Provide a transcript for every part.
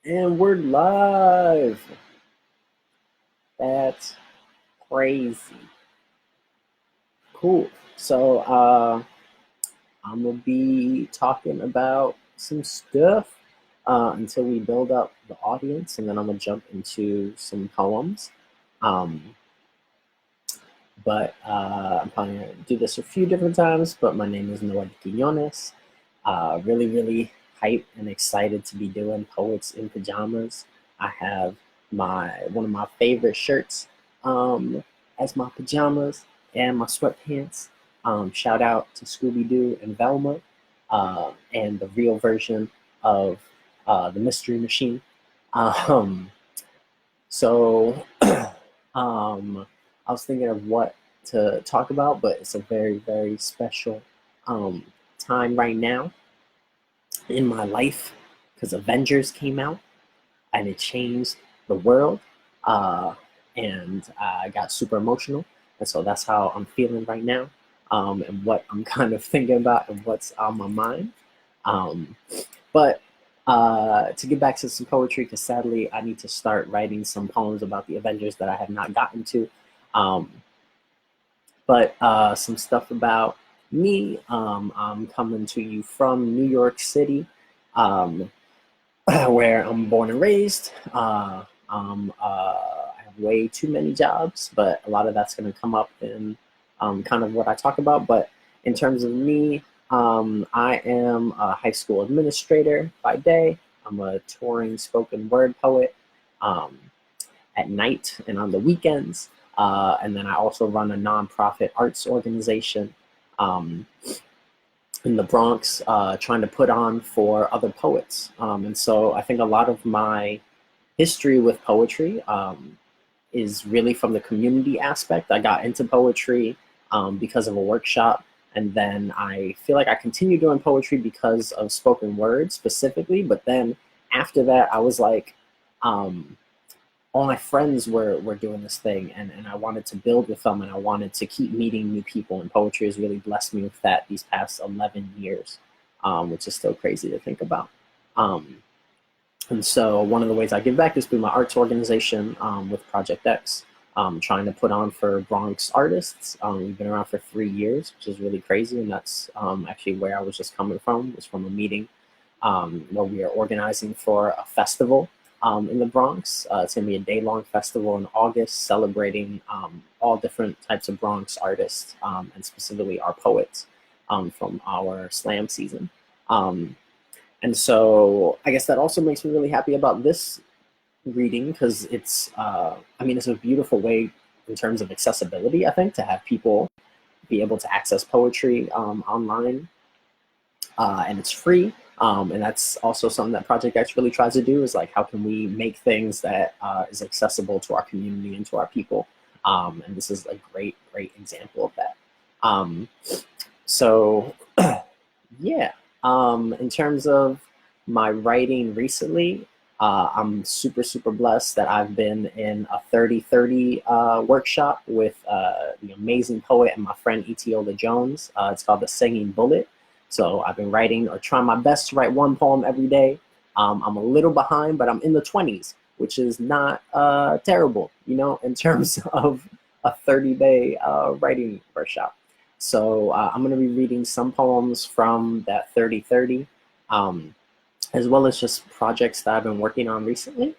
And we're live. That's crazy. Cool. So I'm gonna be talking about some stuff until we build up the audience, and then I'm gonna jump into some poems. Um, but I'm probably gonna do this a few different times. But my name is Noel Quiñones. Really hyped and excited to be doing Poets in Pajamas. I have my one of my favorite shirts um, as my pajamas and my sweatpants. Shout out to Scooby Doo and Velma and the real version of the Mystery Machine. Um, so I was thinking of what to talk about, but it's a very, very special um, time right now in my life because Avengers came out and it changed the world. Uh, and I got super emotional. And so that's how I'm feeling right now and what I'm kind of thinking about and what's on my mind. Um, but to get back to some poetry, because sadly I need to start writing some poems about the Avengers that I have not gotten to. Um, but some stuff about me. I'm coming to you from New York City, um, where I'm born and raised. I have way too many jobs, but a lot of that's going to come up in kind of what I talk about. But in terms of me, I am a high school administrator by day. I'm a touring spoken word poet um, at night and on the weekends. And then I also run a nonprofit arts organization um, in the Bronx, trying to put on for other poets. And so I think a lot of my history with poetry is really from the community aspect. I got into poetry because of a workshop. And then I feel like I continued doing poetry because of spoken word specifically. But then after that, I was like, um, all my friends were doing this thing, and I wanted to build with them, and I wanted to keep meeting new people, and poetry has really blessed me with that these past 11 years, which is still crazy to think about. Um, and so one of the ways I give back is through my arts organization with Project X, trying to put on for Bronx artists. We've been around for 3 years, which is really crazy, and that's actually where I was just coming from, was from a meeting where we are organizing for a festival in the Bronx. It's going to be a day-long festival in August celebrating all different types of Bronx artists and specifically our poets from our slam season. Um, and so I guess that also makes me really happy about this reading because it's a beautiful way in terms of accessibility, I think, to have people be able to access poetry online and it's free. And that's also something that Project X really tries to do is like, how can we make things that is accessible to our community and to our people? And this is a great, great example of that. Um, so yeah, in terms of my writing recently, I'm super, super blessed that I've been in a 30-30 workshop with the amazing poet and my friend Etiola Jones. It's called The Singing Bullet. So I've been writing or trying my best to write one poem every day. I'm a little behind, but I'm in the 20s, which is not terrible, in terms of a 30-day writing workshop. So I'm going to be reading some poems from that 30-30, as well as just projects that I've been working on recently.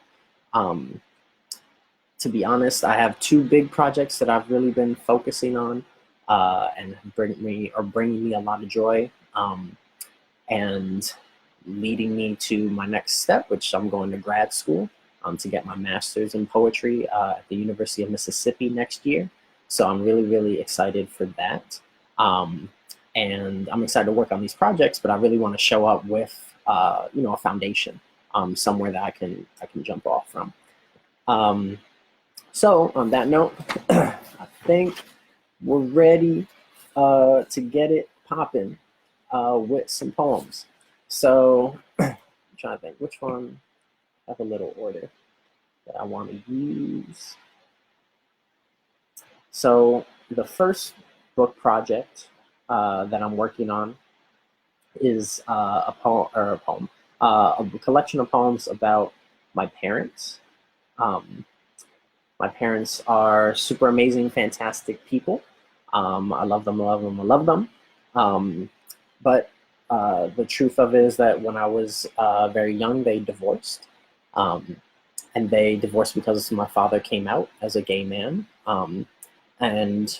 Um, to be honest, I have two big projects that I've really been focusing on and bringing me a lot of joy and leading me to my next step, which I'm going to grad school to get my master's in poetry at the University of Mississippi next year. So I'm really, really excited for that. Um, and I'm excited to work on these projects, but I really want to show up with, a foundation somewhere that I can jump off from. Um, so on that note, I think we're ready to get it popping with some poems. So I'm trying to think which one I have a little order that I want to use. So the first book project that I'm working on is a collection of poems about my parents. Um, my parents are super amazing, fantastic people. I love them, love them, I love them. But the truth of it is that when I was very young, they divorced. Um, and they divorced because my father came out as a gay man. And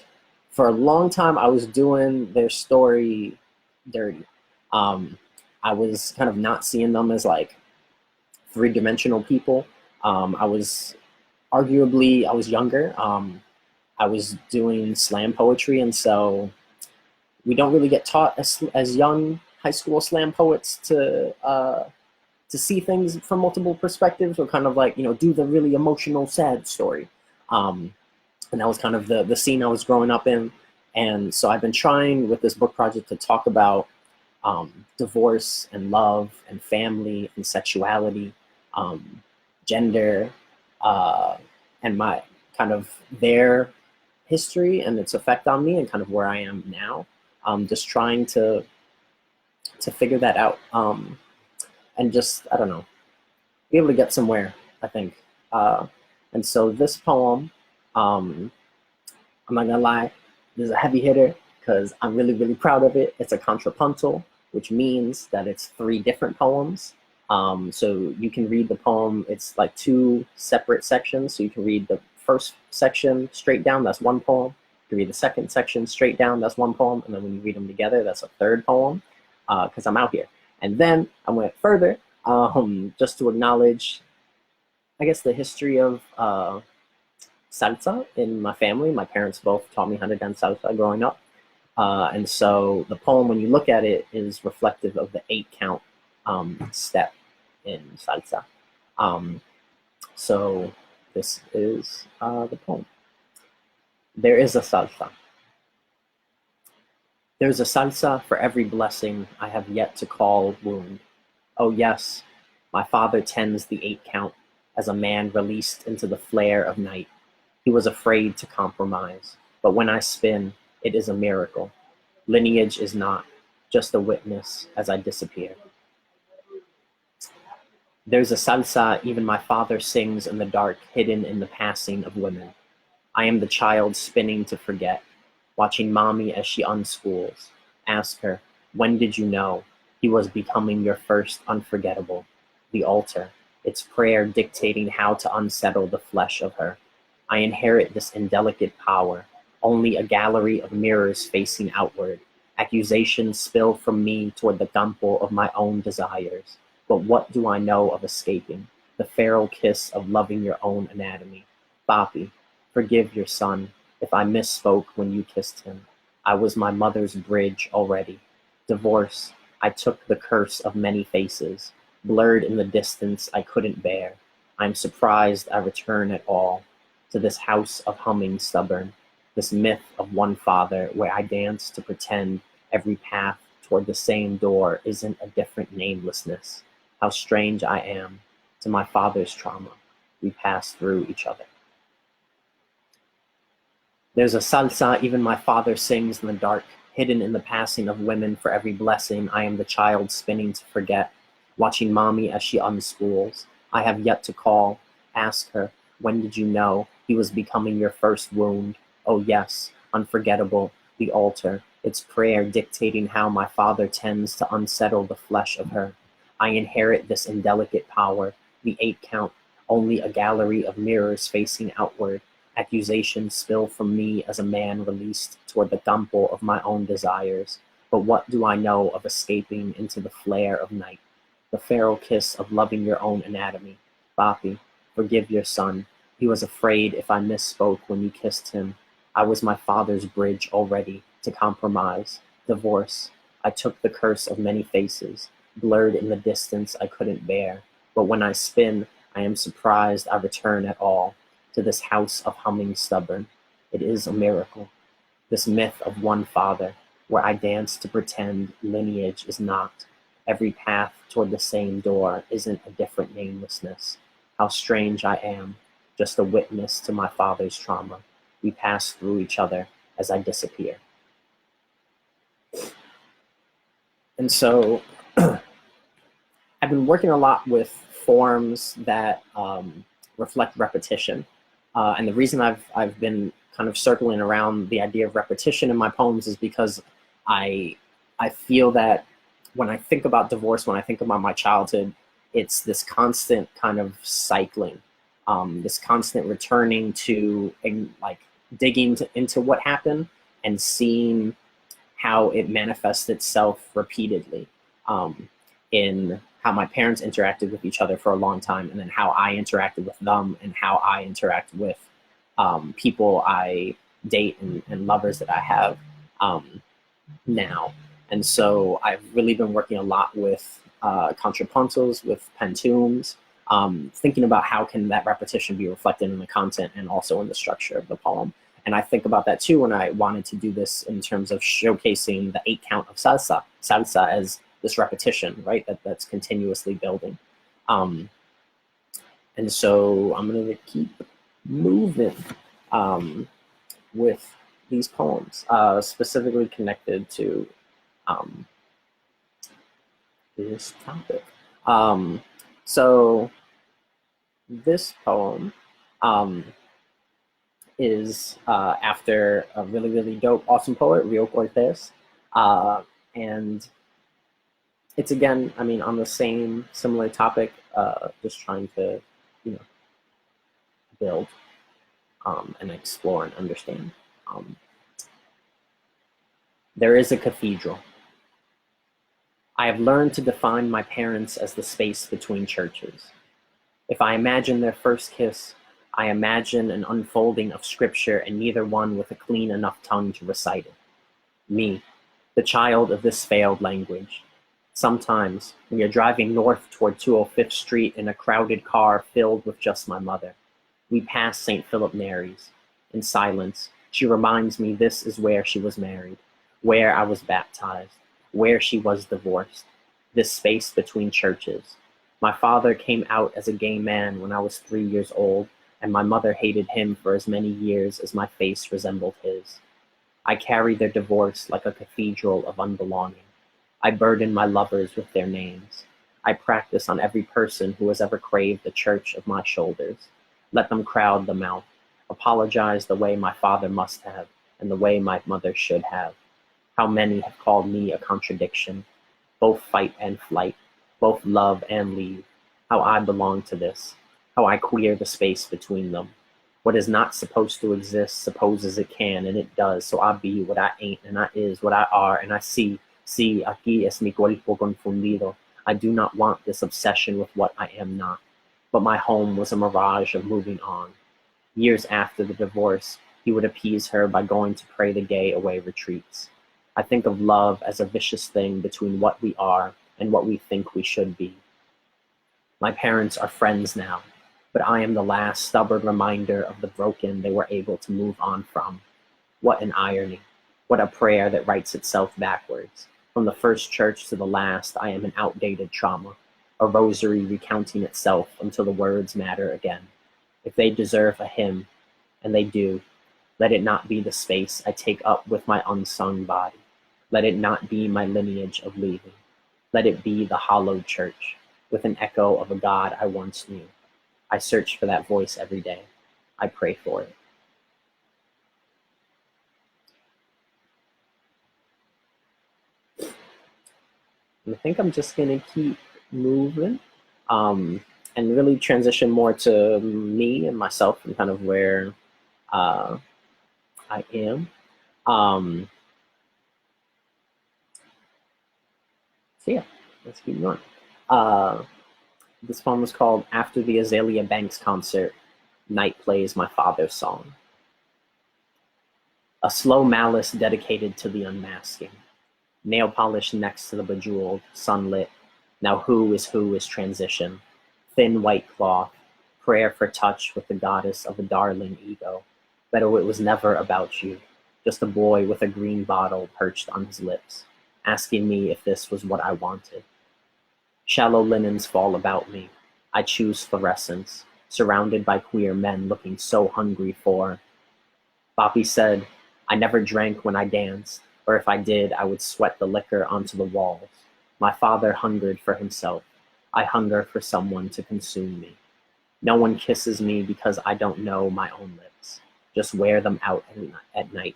for a long time, I was doing their story dirty. Um, I was kind of not seeing them as like three-dimensional people. I was arguably, I was younger. I was doing slam poetry, and so we don't really get taught as young high school slam poets to see things from multiple perspectives, or kind of like, you know, do the really emotional, sad story. And that was kind of the scene I was growing up in. And so I've been trying with this book project to talk about divorce and love and family and sexuality, gender, and my kind of their history and its effect on me and kind of where I am now. Just trying to figure that out, and just, I don't know, be able to get somewhere, I think. And so this poem, I'm not gonna lie, this is a heavy hitter because I'm really, really proud of it. It's a contrapuntal, which means that it's 3 different poems. So you can read the poem, it's like 2 separate sections. So you can read the first section straight down, that's 1 poem. You can read the second section straight down, that's 1 poem. And then when you read them together, that's a 3rd poem, because I'm out here. And then I went further, just to acknowledge, I guess, the history of salsa in my family. My parents both taught me how to dance salsa growing up. And so the poem, when you look at it, is reflective of the 8-count step in salsa. So this is the poem. There is a salsa. There's a salsa for every blessing I have yet to call wound. Oh yes, my father tends the 8-count as a man released into the flare of night. He was afraid to compromise, but when I spin, it is a miracle. Lineage is not, just a witness as I disappear. There's a salsa even my father sings in the dark, hidden in the passing of women. I am the child spinning to forget, watching mommy as she unschools. Ask her, when did you know he was becoming your first unforgettable? The altar, its prayer dictating how to unsettle the flesh of her. I inherit this indelicate power, only a gallery of mirrors facing outward. Accusations spill from me toward the campo of my own desires. But what do I know of escaping? The feral kiss of loving your own anatomy. Papi, forgive your son if I misspoke when you kissed him. I was my mother's bridge already. Divorce, I took the curse of many faces. Blurred in the distance I couldn't bear. I'm surprised I return at all to this house of humming stubborn, this myth of one father where I dance to pretend every path toward the same door isn't a different namelessness. How strange I am to my father's trauma. We pass through each other. There's a salsa even my father sings in the dark, hidden in the passing of women for every blessing. I am the child spinning to forget, watching mommy as she unspools. I have yet to call, ask her, when did you know he was becoming your first wound? Oh yes, unforgettable, the altar, its prayer dictating how my father tends to unsettle the flesh of her. I inherit this indelicate power, the 8-count, only a gallery of mirrors facing outward. Accusations spill from me as a man released toward the campo of my own desires. But what do I know of escaping into the flare of night? The feral kiss of loving your own anatomy. Papi, forgive your son. He was afraid if I misspoke when you kissed him. I was my father's bridge already to compromise. Divorce, I took the curse of many faces. Blurred in the distance I couldn't bear. But when I spin, I am surprised I return at all to this house of humming stubborn. It is a miracle. This myth of one father, where I dance to pretend lineage is not. Every path toward the same door isn't a different namelessness. How strange I am, just a witness to my father's trauma. We pass through each other as I disappear. And so I've been working a lot with forms that reflect repetition. And the reason I've been kind of circling around the idea of repetition in my poems is because I feel that when I think about divorce, when I think about my childhood, it's this constant kind of cycling, this constant returning to and like digging into what happened and seeing how it manifests itself repeatedly, in how my parents interacted with each other for a long time, and then how I interacted with them, and how I interact with people I date and lovers that I have now. And so I've really been working a lot with contrapuntals, with pentoons, thinking about how can that repetition be reflected in the content and also in the structure of the poem. And I think about that too when I wanted to do this in terms of showcasing the 8 count of salsa as this repetition, right? That's continuously building. And so I'm gonna keep moving with these poems, specifically connected to this topic. So this poem is after a really, really dope, awesome poet, Rio Cortez. And it's, again, I mean, on the same similar topic, just trying to, you know, build and explore and understand. There is a cathedral. I have learned to define my parents as the space between churches. If I imagine their first kiss, I imagine an unfolding of scripture and neither one with a clean enough tongue to recite it. Me, the child of this failed language. Sometimes, we are driving north toward 205th Street in a crowded car filled with just my mother. We pass St. Philip Neri's. In silence, she reminds me this is where she was married, where I was baptized, where she was divorced, this space between churches. My father came out as a gay man when I was 3 years old, and my mother hated him for as many years as my face resembled his. I carry their divorce like a cathedral of unbelonging. I burden my lovers with their names. I practice on every person who has ever craved the church of my shoulders. Let them crowd the mouth, apologize the way my father must have, and the way my mother should have. How many have called me a contradiction, both fight and flight, both love and leave. How I belong to this, how I queer the space between them. What is not supposed to exist supposes it can, and it does, so I be what I ain't, and I is what I are, and I see, aquí es mi cuerpo confundido. I do not want this obsession with what I am not. But my home was a mirage of moving on. Years after the divorce, he would appease her by going to pray the gay away retreats. I think of love as a vicious thing between what we are and what we think we should be. My parents are friends now, but I am the last stubborn reminder of the broken they were able to move on from. What an irony. What a prayer that writes itself backwards. From the first church to the last, I am an outdated trauma, a rosary recounting itself until the words matter again. If they deserve a hymn, and they do, let it not be the space I take up with my unsung body. Let it not be my lineage of leaving. Let it be the hollowed church, with an echo of a God I once knew. I search for that voice every day. I pray for it. And I think I'm just gonna keep moving, and really transition more to me and myself and kind of where I am. So yeah, let's keep going. This poem is called After the Azalea Banks Concert, Night Plays My Father's Song. A slow malice dedicated to the unmasking. Nail polish next to the bejeweled, sunlit. Now who is transition. Thin white cloth, prayer for touch with the goddess of a darling ego. But oh, it was never about you. Just a boy with a green bottle perched on his lips, asking me if this was what I wanted. Shallow linens fall about me. I choose fluorescence, surrounded by queer men looking so hungry for. Boppy said, I never drank when I danced, or if I did, I would sweat the liquor onto the walls. My father hungered for himself. I hunger for someone to consume me. No one kisses me because I don't know my own lips. Just wear them out at night.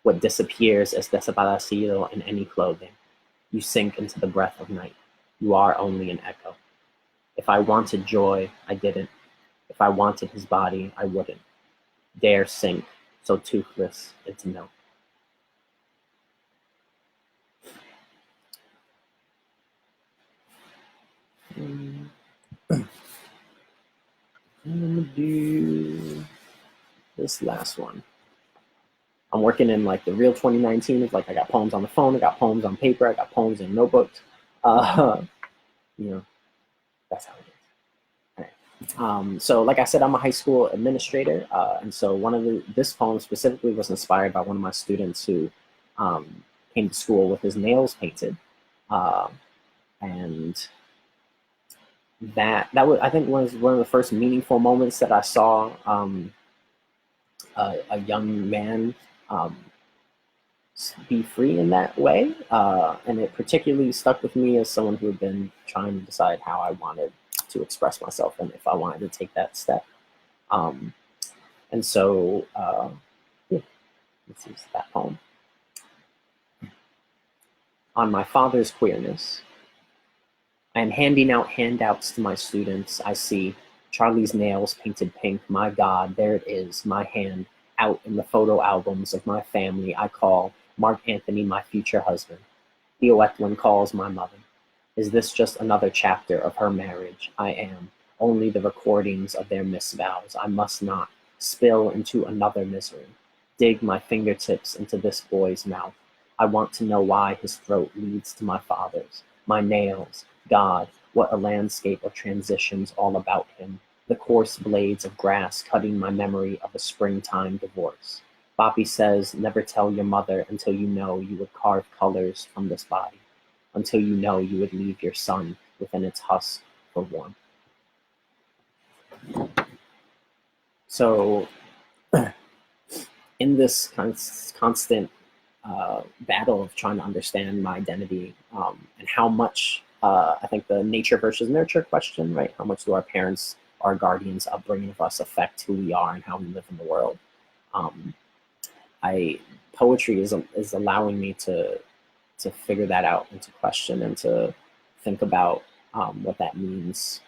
What disappears is desaparecido in any clothing. You sink into the breath of night. You are only an echo. If I wanted joy, I didn't. If I wanted his body, I wouldn't. Dare sink, so toothless, into milk. I'm gonna do this last one. I'm working in like the real 2019. It's like I got poems on the phone, I got poems on paper, I got poems in notebooks. You know, that's how it is. So like I said, I'm a high school administrator, and so this poem specifically was inspired by one of my students who came to school with his nails painted, and that was, I think, was one of the first meaningful moments that I saw a young man be free in that way, and it particularly stuck with me as someone who had been trying to decide how I wanted to express myself and if I wanted to take that step. And so, yeah, this is that poem. On my father's queerness. I am handing out handouts to my students. I see Charlie's nails painted pink. My God, there it is, my hand out in the photo albums of my family. I call Mark Anthony my future husband. Theo Eklund calls my mother. Is this just another chapter of her marriage? I am only the recordings of their misvows. I must not spill into another misery. Dig my fingertips into this boy's mouth. I want to know why his throat leads to my father's. My nails, God, what a landscape of transitions all about him. The coarse blades of grass cutting my memory of a springtime divorce. Boppy says, never tell your mother until you know you would carve colors from this body. Until you know you would leave your son within its husk for warmth. So, in this constant battle of trying to understand my identity and how much, I think the nature versus nurture question, right? How much do our parents, our guardians' upbringing of us affect who we are and how we live in the world? Poetry is allowing me to figure that out and to question and to think about what that means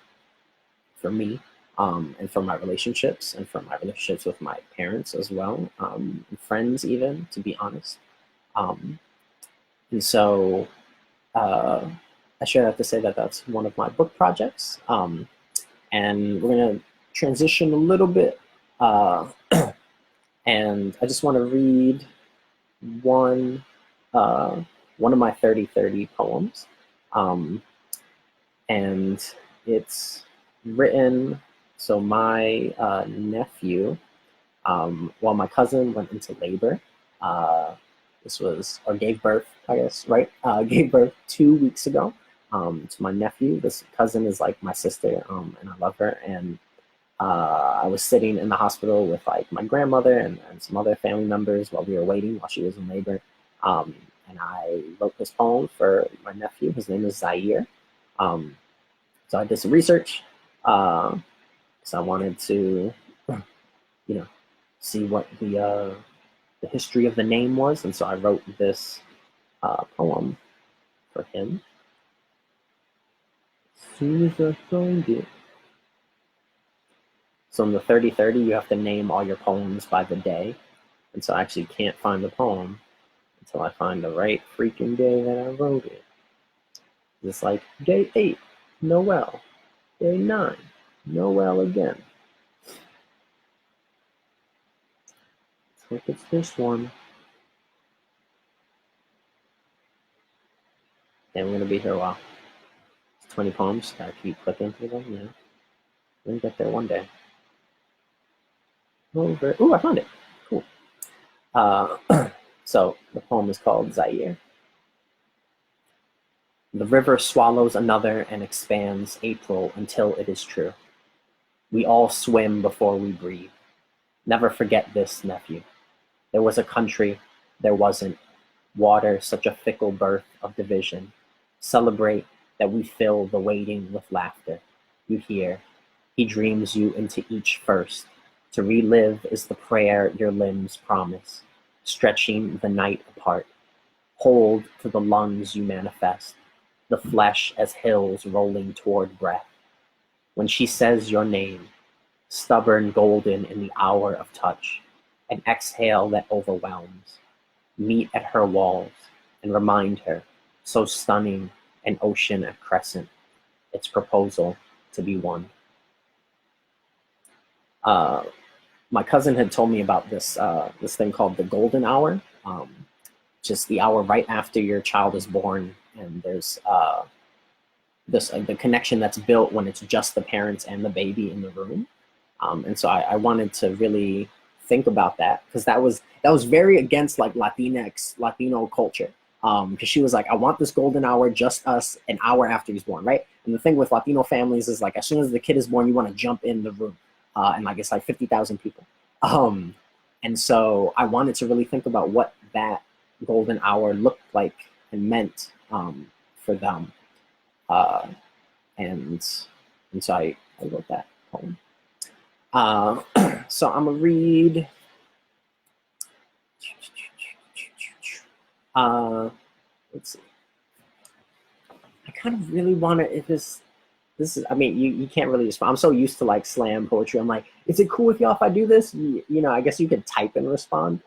for me and for my relationships and for my relationships with my parents as well, and friends even, to be honest. And so I share that to say that that's one of my book projects. And we're gonna transition a little bit. And I just wanna read one of my 30-30 poems. And it's written, so my nephew, while my cousin went into labor, gave birth, I guess, right? Gave birth 2 weeks ago to my nephew. This cousin is like my sister, and I love her. And I was sitting in the hospital with like my grandmother and some other family members while we were waiting while she was in labor. And I wrote this poem for my nephew. His name is Zaire. So I did some research. So I wanted to, see what the history of the name was, and so I wrote this poem for him. As soon as I find it. So in the 30-30, you have to name all your poems by the day, and so I actually can't find the poem until I find the right freaking day that I wrote it. It's like day 8, Noel. Day 9, Noel again. I think it's this one. And we're gonna be here a while. It's 20 poems, gotta keep clicking through them, yeah. We're gonna get there one day. Ooh, I found it, cool. So the poem is called Zaire. The river swallows another and expands April until it is true. We all swim before we breathe. Never forget this, nephew. There was a country, there wasn't. Water, such a fickle birth of division. Celebrate, that we fill the waiting with laughter. You hear, he dreams you into each first. To relive is the prayer your limbs promise, stretching the night apart. Hold to the lungs you manifest, the flesh as hills rolling toward breath. When she says your name, stubborn golden in the hour of touch, an exhale that overwhelms. Meet at her walls and remind her, so stunning, an ocean at crescent, its proposal to be one. My cousin had told me about this this thing called the golden hour, just the hour right after your child is born, and there's the connection that's built when it's just the parents and the baby in the room. And so I wanted to really think about that, because that was very against like Latino culture. Because she was like, I want this golden hour, just us, an hour after he's born, right? And the thing with Latino families is like, as soon as the kid is born, you want to jump in the room. And like, it's like 50,000 people. And so I wanted to really think about what that golden hour looked like and meant for them. And so I wrote that poem. So I'm gonna read. Let's see. I kind of really want to. This is. I mean, you can't really respond. I'm so used to like slam poetry. I'm like, is it cool with y'all if I do this? You know, I guess you could type and respond.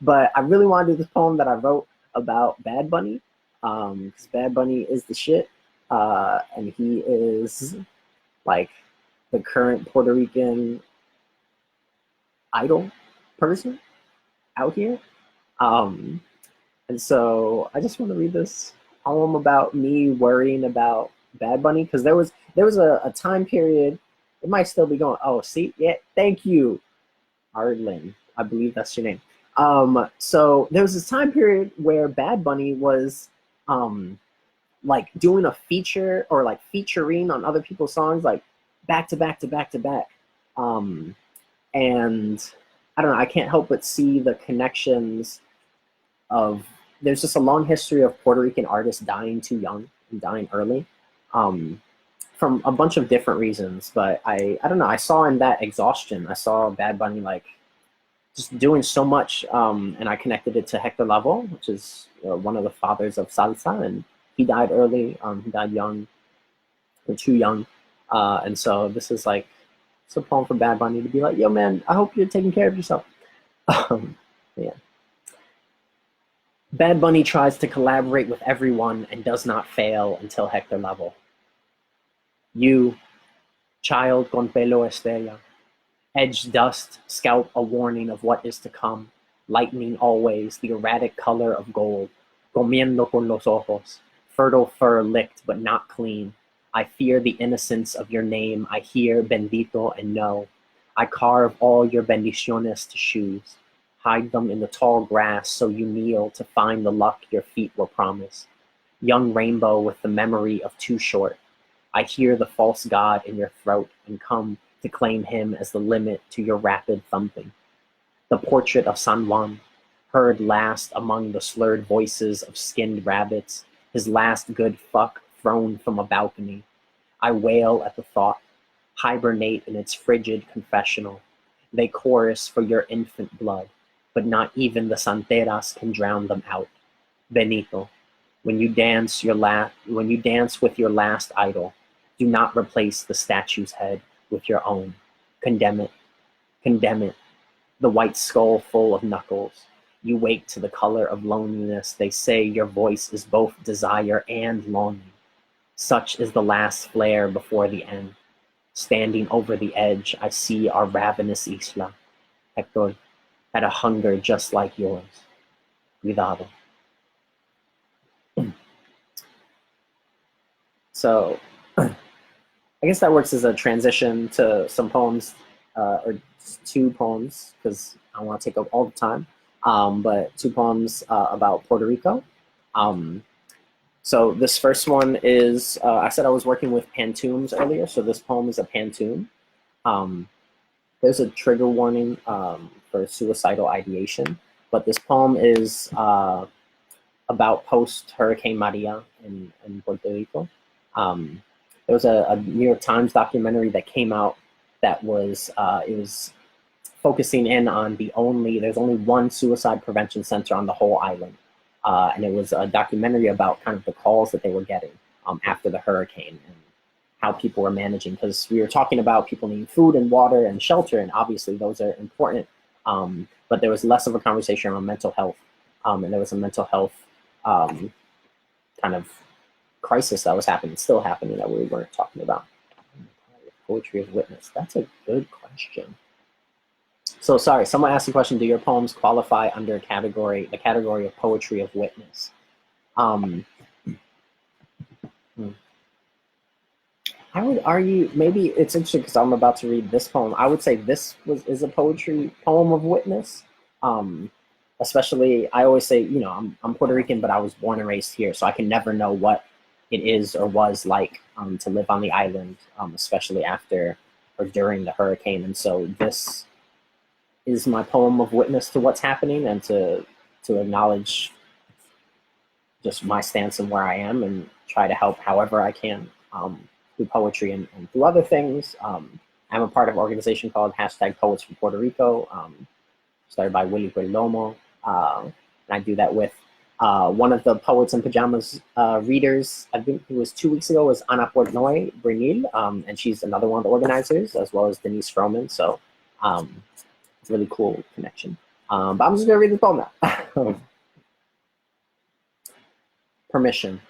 But I really want to do this poem that I wrote about Bad Bunny. Because Bad Bunny is the shit. And he is like the current Puerto Rican idol person out here. And so I just want to read this poem about me worrying about Bad Bunny, because there was a time period, it might still be going, oh, see, yeah, thank you, Arlen, I believe that's your name. So there was this time period where Bad Bunny was like doing a feature or like featuring on other people's songs, like back to back to back to back. And I don't know, I can't help but see the connections of, there's just a long history of Puerto Rican artists dying too young and dying early, from a bunch of different reasons. But I don't know, I saw in that exhaustion, I saw Bad Bunny like just doing so much, and I connected it to Hector Lavoe, which is one of the fathers of salsa, and he died early, he died young, or too young, and so this is like, it's a poem for Bad Bunny to be like, yo man, I hope you're taking care of yourself. Yeah. Bad Bunny tries to collaborate with everyone and does not fail until Hector Lavoe. You, child con pelo estrella, edge dust, scalp a warning of what is to come, lightning always, the erratic color of gold, comiendo con los ojos, fertile fur licked but not clean. I fear the innocence of your name, I hear bendito and know. I carve all your bendiciones to shoes, hide them in the tall grass so you kneel to find the luck your feet were promised. Young rainbow with the memory of too short, I hear the false god in your throat and come to claim him as the limit to your rapid thumping. The portrait of San Juan, heard last among the slurred voices of skinned rabbits, his last good fuck thrown from a balcony. I wail at the thought, hibernate in its frigid confessional. They chorus for your infant blood, but not even the santeras can drown them out. Benito, when you dance with your last idol, do not replace the statue's head with your own. Condemn it. Condemn it. The white skull full of knuckles. You wake to the color of loneliness. They say your voice is both desire and longing. Such is the last flare before the end. Standing over the edge, I see our ravenous isla. Hector, had a hunger just like yours. Cuidado. So, I guess that works as a transition to some poems, or two poems, because I don't want to take up all the time, but two poems about Puerto Rico. So this first one is, I said I was working with pantoums earlier, so this poem is a pantoum. There's a trigger warning for suicidal ideation, but this poem is about post-Hurricane Maria in Puerto Rico. There was a New York Times documentary that came out that was, it was focusing in on there's only one suicide prevention center on the whole island. And it was a documentary about kind of the calls that they were getting after the hurricane and how people were managing, because we were talking about people needing food and water and shelter, and obviously those are important, but there was less of a conversation around mental health, and there was a mental health kind of crisis that was happening, still happening, that we weren't talking about. Poetry of witness, that's a good question. So sorry, someone asked the question, do your poems qualify under the category of poetry of witness? I would argue, maybe it's interesting because I'm about to read this poem. I would say this is a poetry poem of witness. Especially, I always say, you know, I'm Puerto Rican, but I was born and raised here, so I can never know what it is or was like to live on the island, especially after or during the hurricane. And so this is my poem of witness to what's happening, and to acknowledge just my stance and where I am, and try to help however I can. Through poetry and through other things. I'm a part of an organization called #Poets for Puerto Rico, started by Kweli Journal. And I do that with one of the Poets in Pajamas readers, I think it was 2 weeks ago, was Ana Portnoy Brinil, and she's another one of the organizers, as well as Denise Froman. So it's a really cool connection. But I'm just gonna read the poem now. Permission.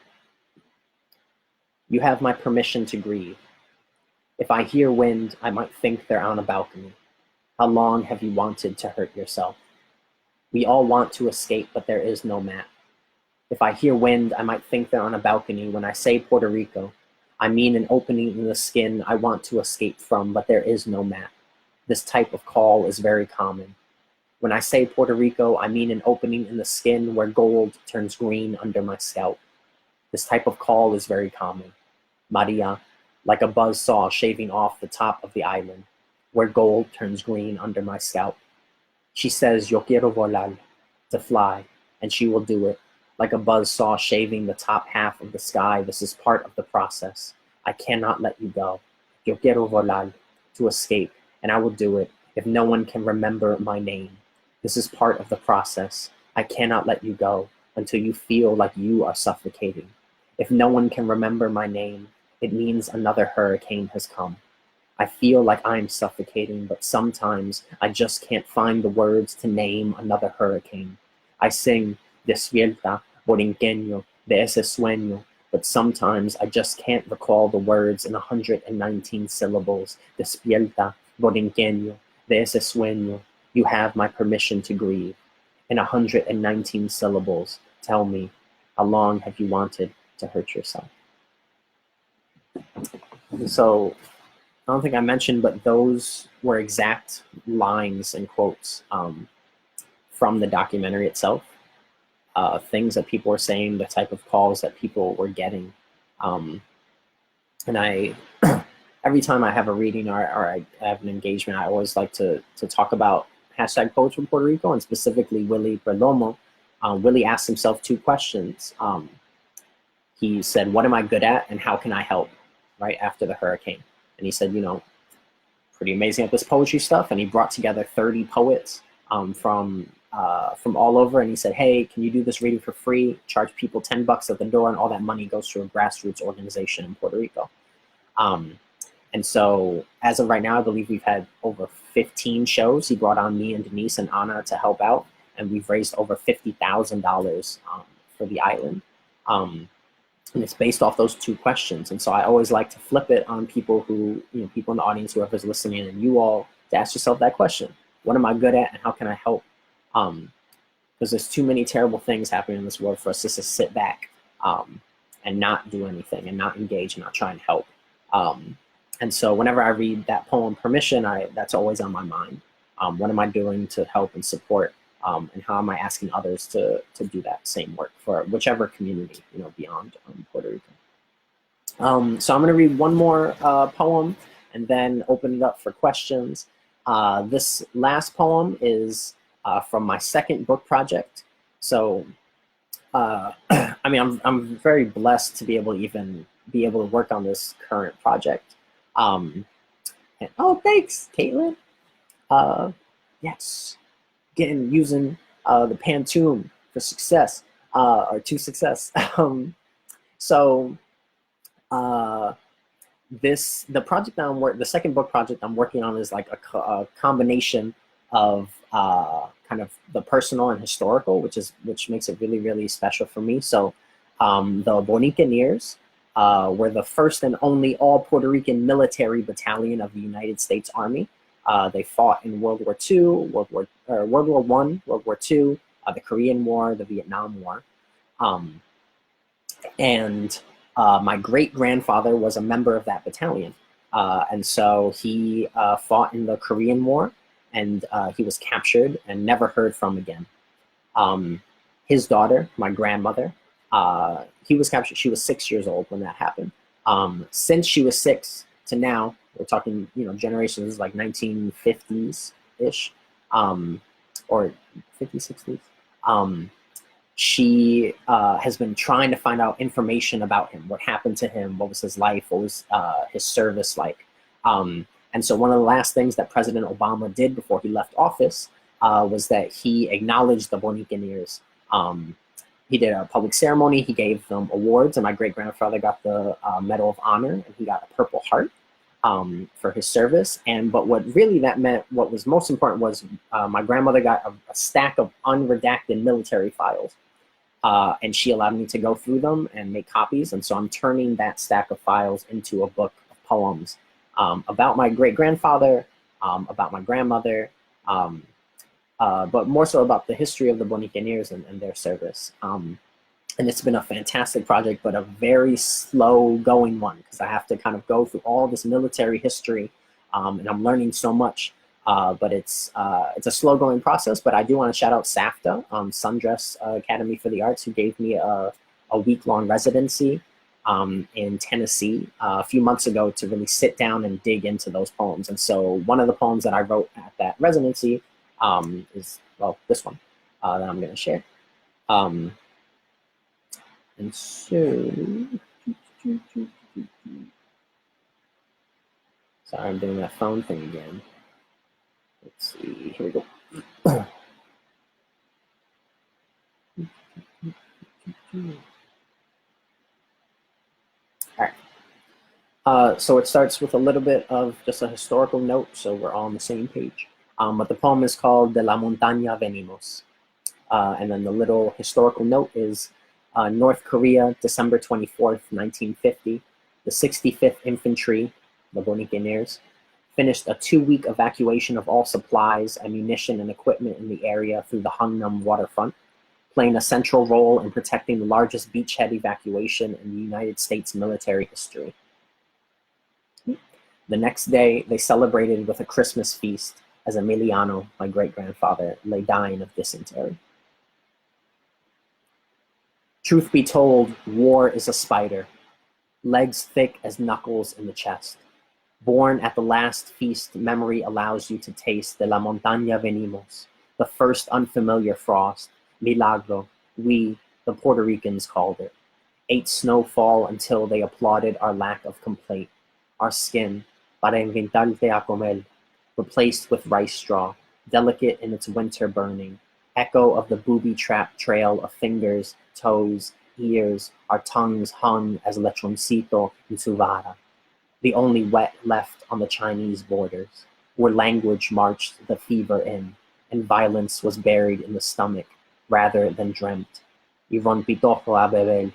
You have my permission to grieve. If I hear wind, I might think they're on a balcony. How long have you wanted to hurt yourself? We all want to escape, but there is no map. If I hear wind, I might think they're on a balcony. When I say Puerto Rico, I mean an opening in the skin I want to escape from, but there is no map. This type of call is very common. When I say Puerto Rico, I mean an opening in the skin where gold turns green under my scalp. This type of call is very common. Maria, like a buzzsaw shaving off the top of the island, where gold turns green under my scalp. She says, yo quiero volar, to fly, and she will do it. Like a buzzsaw shaving the top half of the sky, this is part of the process. I cannot let you go. Yo quiero volar, to escape, and I will do it if no one can remember my name. This is part of the process. I cannot let you go until you feel like you are suffocating. If no one can remember my name, it means another hurricane has come. I feel like I'm suffocating, but sometimes I just can't find the words to name another hurricane. I sing, despierta, borinqueño, de ese sueño, but sometimes I just can't recall the words in 119 syllables. Despierta, borinqueño, de ese sueño. You have my permission to grieve. In 119 syllables, tell me, how long have you wanted to hurt yourself? So I don't think I mentioned, but those were exact lines and quotes from the documentary itself. Things that people were saying, the type of calls that people were getting. And I, every time I have a reading or I have an engagement, I always like to talk about #Poets from Puerto Rico, and specifically Willie Perdomo. Willie asked himself 2 questions. He said, what am I good at and how can I help, right after the hurricane? And he said, you know, pretty amazing at this poetry stuff. And he brought together 30 poets from all over. And he said, hey, can you do this reading for free? Charge people $10 at the door, and all that money goes to a grassroots organization in Puerto Rico. And so as of right now, I believe we've had over 15 shows. He brought on me and Denise and Anna to help out, and we've raised over $50,000 for the island. And it's based off those 2 questions. And so I always like to flip it on people who, you know, people in the audience, whoever's listening, and you all, to ask yourself that question. What am I good at and how can I help? Because there's too many terrible things happening in this world for us just to sit back and not do anything and not engage and not try and help. And so whenever I read that poem, Permission, that's always on my mind. What am I doing to help and support? And how am I asking others to do that same work for whichever community, you know, beyond Puerto Rico. So I'm going to read one more poem and then open it up for questions. This last poem is from my second book project. So, I mean, I'm very blessed to be able to even be able to work on this current project. And, oh, thanks, Caitlin. Yes, using the Pantone for success, or to success. So the project that the second book project I'm working on is like a combination of kind of the personal and historical, which makes it really, really special for me. So the Bonicaneers were the first and only all Puerto Rican military battalion of the United States Army. They fought in World War II, World War I, World War II, the Korean War, the Vietnam War. And my great-grandfather was a member of that battalion. And so he fought in the Korean War, and he was captured and never heard from again. His daughter, my grandmother, he was captured. She was 6 years old when that happened. Since she was 6 to now, we're talking, generations like 1950s-ish, or 50s, 60s. She has been trying to find out information about him, what happened to him, what was his life, what was his service like. And so one of the last things that President Obama did before he left office was that he acknowledged the Bonicaneers. He did a public ceremony, he gave them awards, and my great-grandfather got the Medal of Honor, and he got a Purple Heart for his service. But what really that meant, what was most important was my grandmother got a stack of unredacted military files. And she allowed me to go through them and make copies. And so I'm turning that stack of files into a book of poems about my great-grandfather, about my grandmother, but more so about the history of the Bonicaneers and their service. And it's been a fantastic project, but a very slow-going one, because I have to kind of go through all this military history, and I'm learning so much. But it's a slow-going process. But I do want to shout out SAFTA, Sundress Academy for the Arts, who gave me a week-long residency in Tennessee a few months ago to really sit down and dig into those poems. And so one of the poems that I wrote at that residency is, well, this one that I'm going to share. And so, sorry, I'm doing that phone thing again. Let's see, here we go. All right. So it starts with a little bit of just a historical note, so we're all on the same page. But the poem is called De la Montaña Venimos. And then the little historical note is North Korea, December 24th, 1950. The 65th Infantry, the Bonicaneers, finished a 2-week evacuation of all supplies, ammunition, and equipment in the area through the Hungnam waterfront, playing a central role in protecting the largest beachhead evacuation in the United States military history. The next day, they celebrated with a Christmas feast as Emiliano, my great-grandfather, lay dying of dysentery. Truth be told, war is a spider, legs thick as knuckles in the chest. Born at the last feast, memory allows you to taste de la montaña venimos, the first unfamiliar frost, milagro, we, the Puerto Ricans, called it. Ate snowfall until they applauded our lack of complaint. Our skin, para inventarte a comer, replaced with rice straw, delicate in its winter burning, echo of the booby trap trail of fingers, toes, ears, our tongues hung as lechoncito in Suvara, the only wet left on the Chinese borders, where language marched the fever in, and violence was buried in the stomach rather than dreamt. Yvonne Pitojo a beber.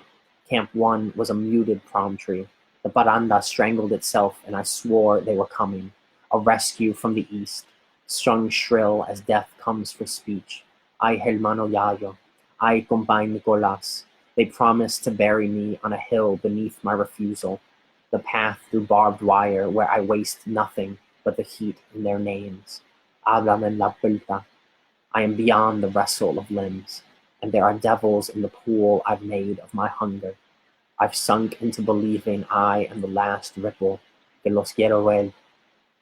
Camp 1 was a muted palm tree. The baranda strangled itself, and I swore they were coming, a rescue from the east, strung shrill as death comes for speech. Ay, hermano Yayo, ay, compay Nicolas. They promised to bury me on a hill beneath my refusal, the path through barbed wire where I waste nothing but the heat in their names. Háblame la puerta. I am beyond the wrestle of limbs, and there are devils in the pool I've made of my hunger. I've sunk into believing I am the last ripple, que los quiero ver.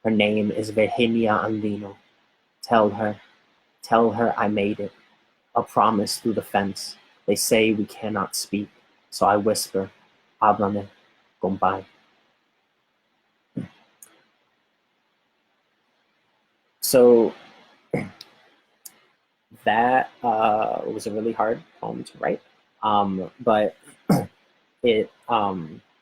Her name is Virginia Andino. Tell her I made it. A promise through the fence. They say we cannot speak, so I whisper, háblame. compay. So that was a really hard poem to write, but it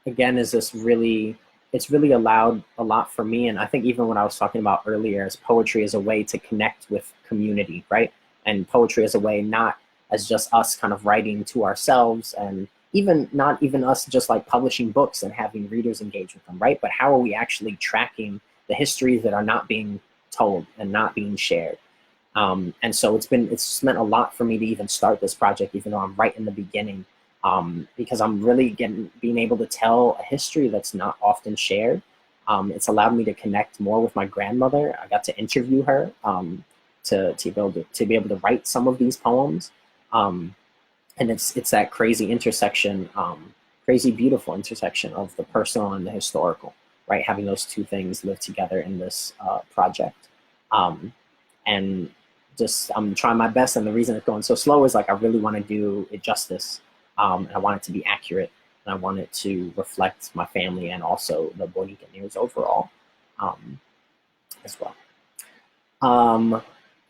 again is this really, it's really allowed a lot for me. And I think even what I was talking about earlier as poetry as a way to connect with community, right? And poetry as a way, not as just us kind of writing to ourselves, and even not even us just like publishing books and having readers engage with them, right? But how are we actually tracking the histories that are not being told and not being shared? And so it's meant a lot for me to even start this project, even though I'm right in the beginning, because I'm really being able to tell a history that's not often shared. It's allowed me to connect more with my grandmother. I got to interview her to be able to write some of these poems, and it's that crazy intersection, crazy beautiful intersection of the personal and the historical, right? Having those two things live together in this project, and just I'm trying my best. And the reason it's going so slow is like I really want to do it justice. And I want it to be accurate, and I want it to reflect my family and also the Boricaneers overall, as well.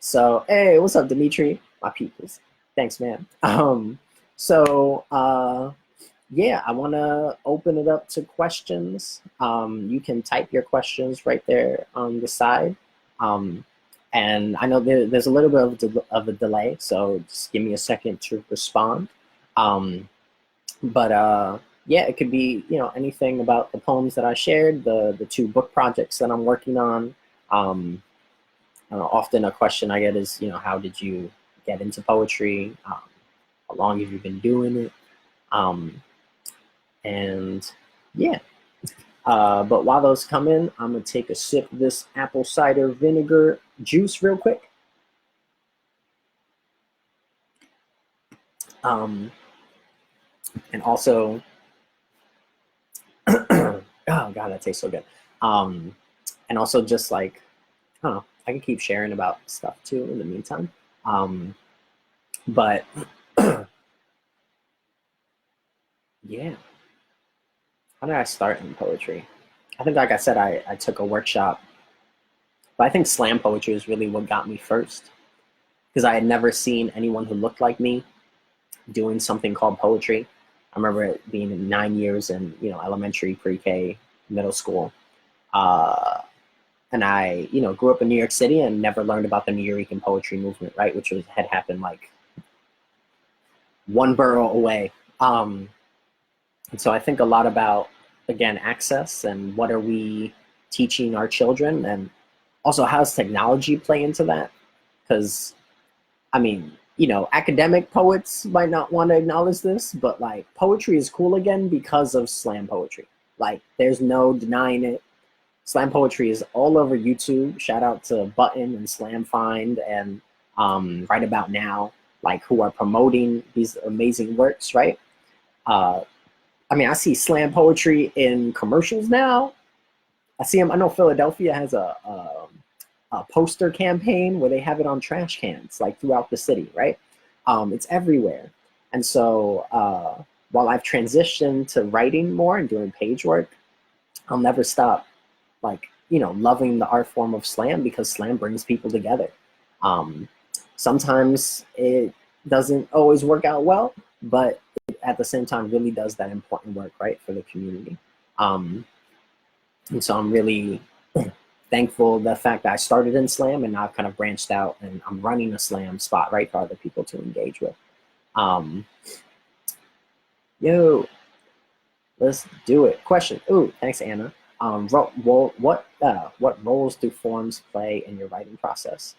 So, hey, what's up, Dimitri? My peoples. Thanks, man. Yeah, I want to open it up to questions. You can type your questions right there on the side. And I know there's a little bit of a delay, so just give me a second to respond. Yeah, it could be, you know, anything about the poems that I shared, the two book projects that I'm working on. Often a question I get is, you know, how did you get into poetry? How long have you been doing it? And yeah, but while those come in, I'm gonna take a sip of this apple cider vinegar juice real quick. And also, oh God, that tastes so good. And also just like, I don't know, I can keep sharing about stuff too in the meantime. But yeah, how did I start in poetry? I think, like I said, I took a workshop, but I think slam poetry is really what got me first, because I had never seen anyone who looked like me doing something called poetry. I remember it being 9 years in, you know, elementary, pre-K, middle school. And I, you know, grew up in New York City and never learned about the New York poetry movement, right? Which had happened like one borough away. And so I think a lot about, again, access and what are we teaching our children, and also how does technology play into that? Because, I mean, you know, academic poets might not want to acknowledge this, but like poetry is cool again because of slam poetry. Like there's no denying it. Slam poetry is all over YouTube. Shout out to Button and Slam Find and Right About Now, like who are promoting these amazing works, right? I mean, I see slam poetry in commercials now. I see them. I know Philadelphia has a poster campaign where they have it on trash cans, like throughout the city, right? It's everywhere. And so while I've transitioned to writing more and doing page work, I'll never stop, like, you know, loving the art form of slam, because slam brings people together. Sometimes it doesn't always work out well, but it, at the same time, really does that important work, right, for the community. And so I'm really thankful the fact that I started in slam and now I've kind of branched out and I'm running a slam spot, right, for other people to engage with. Yo, let's do it. Question. Ooh, thanks, Anna. What roles do forms play in your writing process?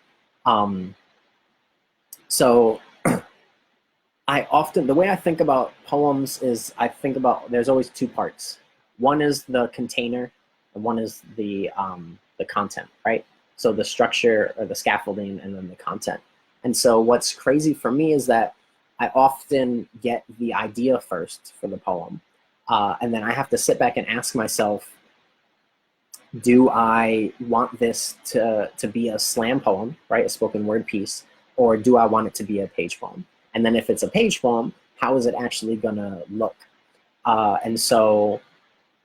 So the way I think about poems is I think about, there's always two parts. One is the container, and one is the content, right? So the structure or the scaffolding, and then the content. And so what's crazy for me is that I often get the idea first for the poem, and then I have to sit back and ask myself, do I want this to be a slam poem, right, a spoken word piece, or do I want it to be a page poem? And then if it's a page poem, how is it actually gonna look? And so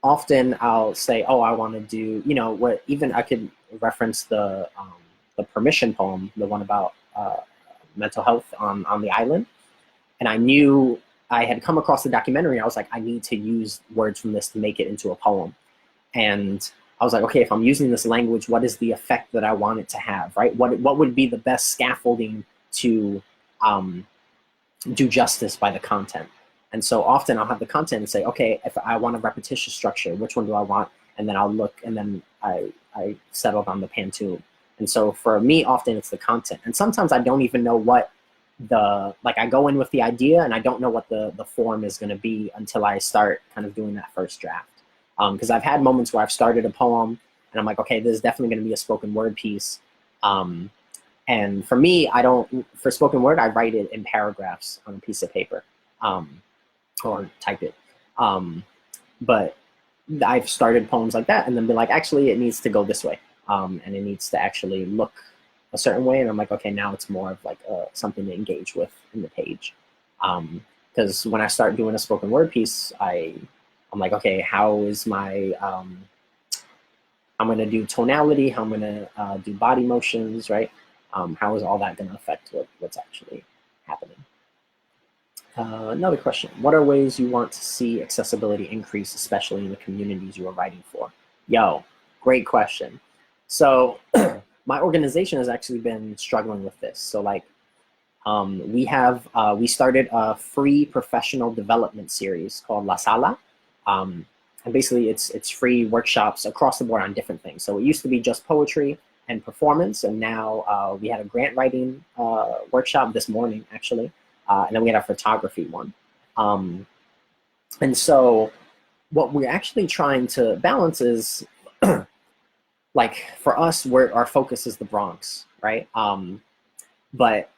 often I'll say, oh, I want to do, what, even I could reference the permission poem, the one about mental health on the island. And I knew I had come across the documentary. I was like, I need to use words from this to make it into a poem. And I was like, okay, if I'm using this language, what is the effect that I want it to have, right? What would be the best scaffolding to do justice by the content? And so often I'll have the content and say, okay, if I want a repetitious structure, which one do I want? And then I'll look, and then I settled on the pantoum. And so for me, often it's the content. And sometimes I don't even know what I go in with the idea and I don't know what the form is going to be until I start kind of doing that first draft. Because I've had moments where I've started a poem and I'm like, okay, this is definitely going to be a spoken word piece. And for me, for spoken word, I write it in paragraphs on a piece of paper or type it. But I've started poems like that and then be like, actually, it needs to go this way. And it needs to actually look a certain way. And I'm like, okay, now it's more of like something to engage with in the page. Because when I start doing a spoken word piece, I'm like, okay, how is my, I'm going to do tonality, how I'm going to do body motions, right? How is all that going to affect what's actually happening? Another question, what are ways you want to see accessibility increase, especially in the communities you are writing for? Yo, great question. So my organization has actually been struggling with this. So like, we started a free professional development series called La Sala. And basically it's free workshops across the board on different things. So it used to be just poetry and performance. And now we had a grant writing workshop this morning, actually. And then we had a photography one. And so what we're actually trying to balance is, like for us, our focus is the Bronx, right? But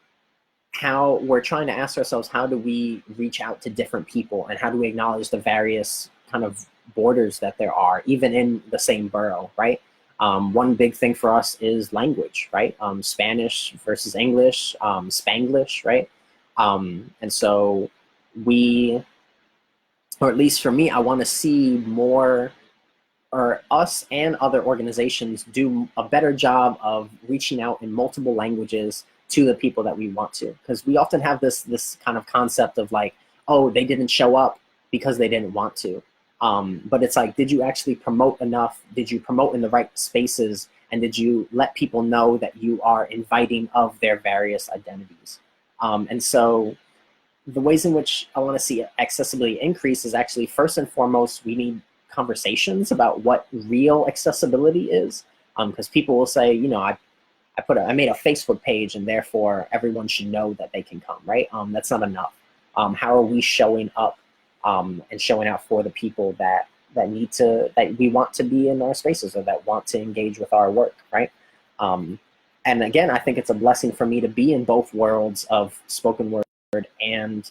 how we're trying to ask ourselves, how do we reach out to different people and how do we acknowledge the various kind of borders that there are, even in the same borough, right? One big thing for us is language, right? Spanish versus English, Spanglish, right? And so or at least for me, I want to see more, or us and other organizations do a better job of reaching out in multiple languages to the people that we want to. Because we often have this kind of concept of like, oh, they didn't show up because they didn't want to. But it's like, did you actually promote enough? Did you promote in the right spaces? And did you let people know that you are inviting of their various identities? And so the ways in which I want to see accessibility increase is actually, first and foremost, we need conversations about what real accessibility is. Because people will say, I made a Facebook page and therefore everyone should know that they can come, right? That's not enough. How are we showing up and showing out for the people that we want to be in our spaces or that want to engage with our work, right? And again, I think it's a blessing for me to be in both worlds of spoken word and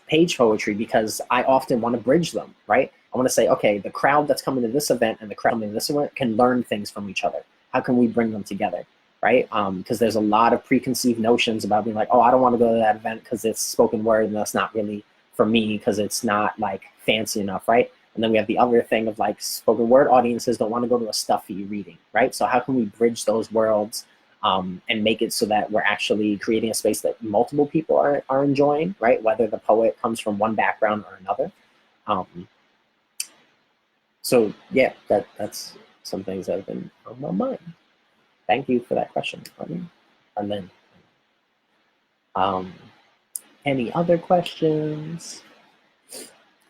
page poetry, because I often want to bridge them, right? I want to say, okay, the crowd that's coming to this event and the crowd coming to this event can learn things from each other. How can we bring them together, right? Because there's a lot of preconceived notions about being like, oh, I don't want to go to that event because it's spoken word and that's not really for me because it's not like fancy enough, right? And then we have the other thing of like spoken word audiences don't want to go to a stuffy reading, right? So how can we bridge those worlds and make it so that we're actually creating a space that multiple people are enjoying, right? Whether the poet comes from one background or another. So yeah, that's some things that have been on my mind. Thank you for that question, Arlene. Any other questions?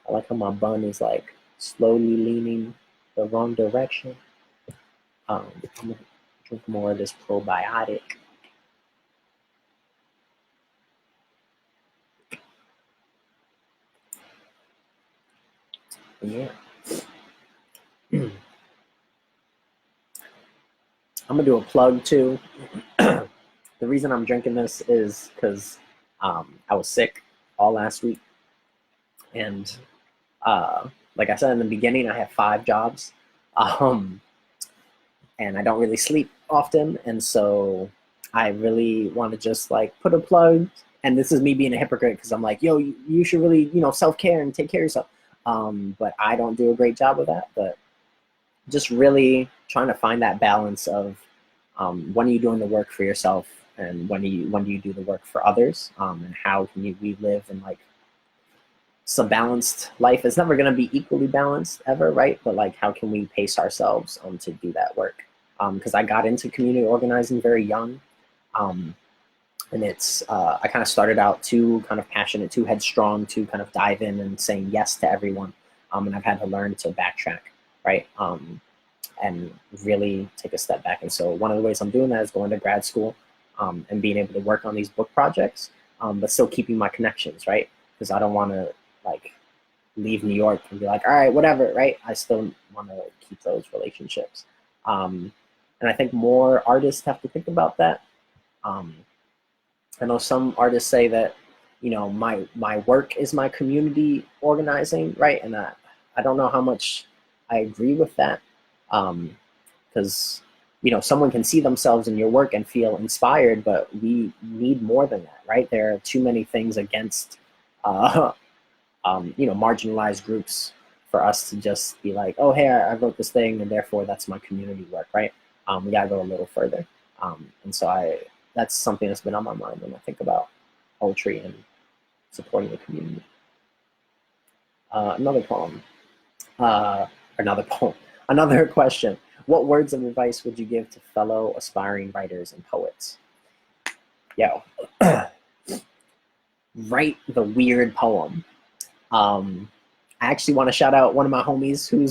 I like how my bun is like slowly leaning the wrong direction. I'm gonna drink more of this probiotic. Yeah. I'm gonna do a plug too. The reason I'm drinking this is because I was sick all last week. And like I said in the beginning, I have 5 jobs. And I don't really sleep often. And so I really want to just like put a plug. And this is me being a hypocrite because I'm like, yo, you should really, self-care and take care of yourself. but I don't do a great job of that. But just really trying to find that balance of when are you doing the work for yourself, and when do you do the work for others, and how can we live in like some balanced life. It's never going to be equally balanced ever, right? But like, how can we pace ourselves to do that work? Because I got into community organizing very young, and it's I kind of started out too kind of passionate, too headstrong, to kind of dive in and saying yes to everyone, and I've had to learn to backtrack, right? And really take a step back. And so one of the ways I'm doing that is going to grad school, and being able to work on these book projects, but still keeping my connections, right? Because I don't want to like leave New York and be like, all right, whatever, right? I still want to keep those relationships. And I think more artists have to think about that. I know some artists say that, you know, my work is my community organizing, right? And I don't know how much I agree with that, because you know, someone can see themselves in your work and feel inspired, but we need more than that, right? There are too many things against, you know, marginalized groups for us to just be like, oh, hey, I wrote this thing, and therefore that's my community work, right? We gotta go a little further, and so that's something that's been on my mind when I think about poetry and supporting the community. Another poem, another question. What words of advice would you give to fellow aspiring writers and poets? Yo, write the weird poem. I actually want to shout out one of my homies who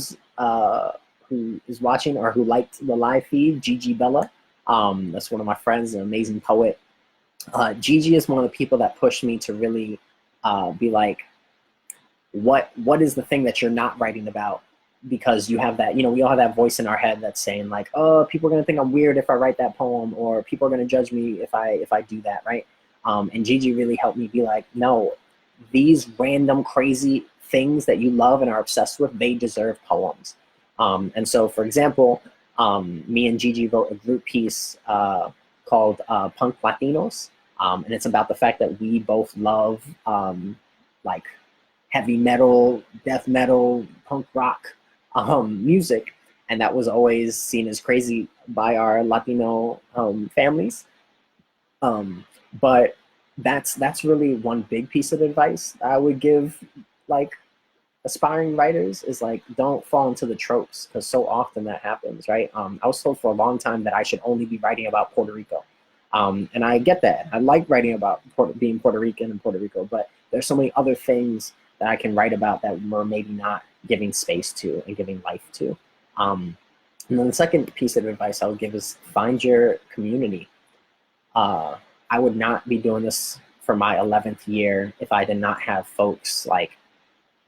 is watching, or who liked the live feed, Gigi Bella. That's one of my friends, an amazing poet. Gigi is one of the people that pushed me to really be like, what is the thing that you're not writing about? Because you have that, you know, we all have that voice in our head that's saying like, oh, people are gonna think I'm weird if I write that poem, or people are gonna judge me if I do that, right? And Gigi really helped me be like, no, these random crazy things that you love and are obsessed with, they deserve poems. And so, for example, me and Gigi wrote a group piece called Punk Latinos, and it's about the fact that we both love like heavy metal, death metal, punk rock music, and that was always seen as crazy by our Latino families. But that's really one big piece of advice I would give like aspiring writers, is like, don't fall into the tropes, because so often that happens, right? I was told for a long time that I should only be writing about Puerto Rico, and I get that. I like writing about being Puerto Rican and Puerto Rico, but there's so many other things that I can write about that we're maybe not giving space to and giving life to. And then the second piece of advice I would give is find your community. I would not be doing this for my 11th year if I did not have folks like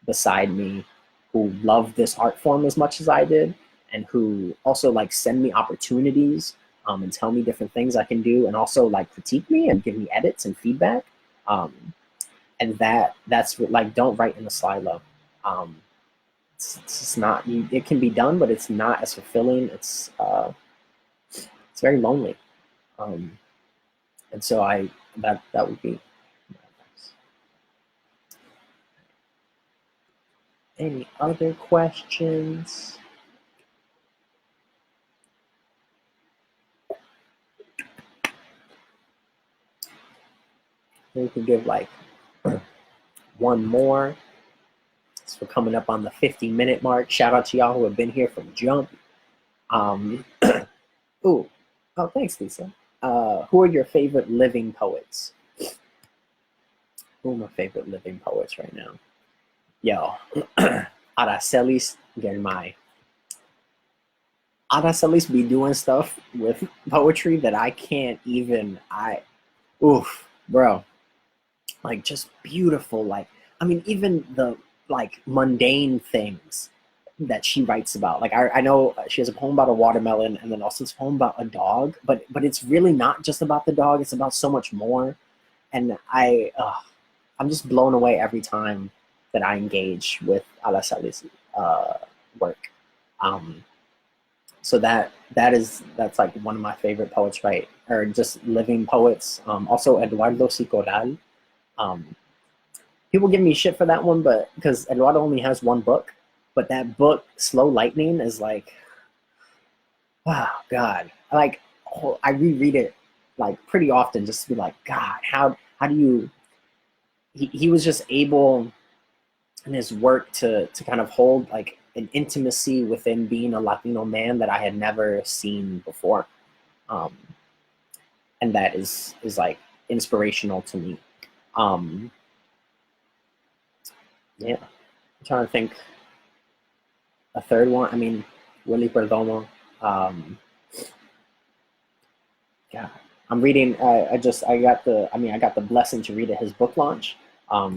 beside me who love this art form as much as I did, and who also like send me opportunities, and tell me different things I can do, and also like critique me and give me edits and feedback. And that's like, don't write in the silo. It's not, it can be done, but it's not as fulfilling. It's very lonely. And so that would be my advice. Any other questions? We could give like one more. So we're coming up on the 50-minute mark. Shout out to y'all who have been here from jump. Ooh, oh, thanks, Lisa. Who are your favorite living poets? Who are my favorite living poets right now? Yo, Aracelis Germay. Aracelis be doing stuff with poetry that I can't even, oof, bro. Like, just beautiful. Like, I mean, even the like mundane things that she writes about. Like, I know she has a poem about a watermelon, and then also this poem about a dog, but it's really not just about the dog. It's about so much more. And I'm just blown away every time that I engage with Aracelis' work. So that's like one of my favorite poets, right? Or just living poets. Also Eduardo Sicoral. people give me shit for that one, but because Eduardo only has one book, but that book, Slow Lightning, is like, wow, God. Like, I reread it like pretty often just to be like, God, how do you, he was just able in his work to kind of hold like an intimacy within being a Latino man that I had never seen before. Um, and that is like inspirational to me. Yeah, I'm trying to think a third one. I mean, Willie Perdomo. Yeah, I'm reading. I got the blessing to read at his book launch.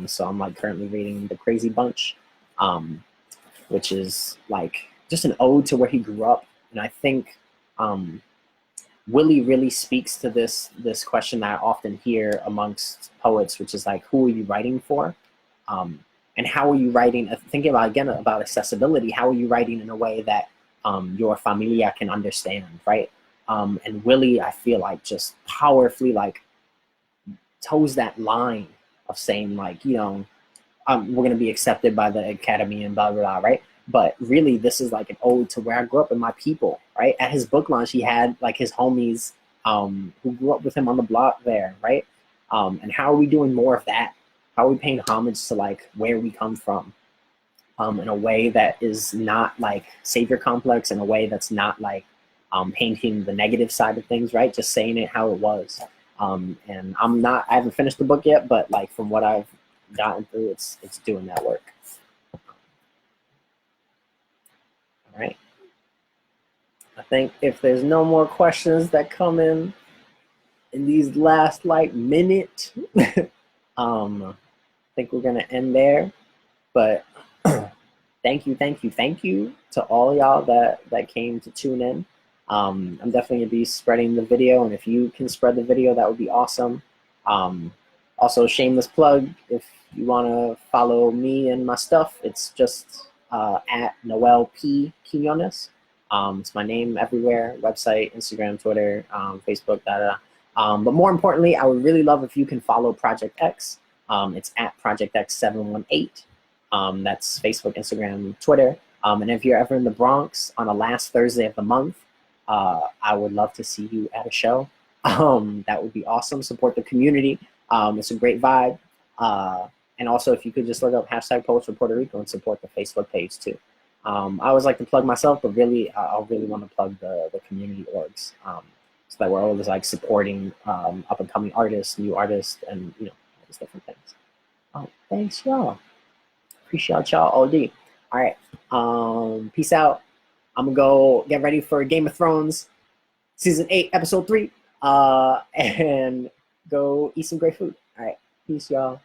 So I'm like currently reading The Crazy Bunch, which is like just an ode to where he grew up. And I think Willie really speaks to this question that I often hear amongst poets, which is like, who are you writing for? And how are you writing, thinking about, again, about accessibility, how are you writing in a way that your familia can understand, right? And Willie, I feel like, just powerfully like toes that line of saying like, you know, we're going to be accepted by the academy and blah, blah, blah, right? But really, this is like an ode to where I grew up and my people, right? At his book launch, he had like his homies who grew up with him on the block there, right? And how are we doing more of that? How are we paying homage to like where we come from in a way that is not like savior complex, in a way that's not like painting the negative side of things, right? Just saying it how it was. And I haven't finished the book yet, but like from what I've gotten through, it's doing that work. All right. I think if there's no more questions that come in these last like minute, I think we're gonna end there. But thank you to all y'all that came to tune in. I'm definitely gonna be spreading the video, and if you can spread the video, that would be awesome. Also, shameless plug, if you wanna follow me and my stuff, it's just at Noel Quiñones. It's my name everywhere: website, Instagram, Twitter, Facebook, but more importantly, I would really love if you can follow Project X. It's at Project X718. That's Facebook, Instagram, Twitter. And if you're ever in the Bronx on the last Thursday of the month, I would love to see you at a show. That would be awesome. Support the community. It's a great vibe. And also, if you could just look up #Poets for Puerto Rico and support the Facebook page too. I always like to plug myself, but really, I really want to plug the community orgs, so that we're always like supporting up and coming artists, new artists, and you know, all these different things. Thanks, y'all. Appreciate y'all all day. All right. Peace out. I'm gonna go get ready for Game of Thrones season 8, episode 3, and go eat some great food. All right. Peace, y'all.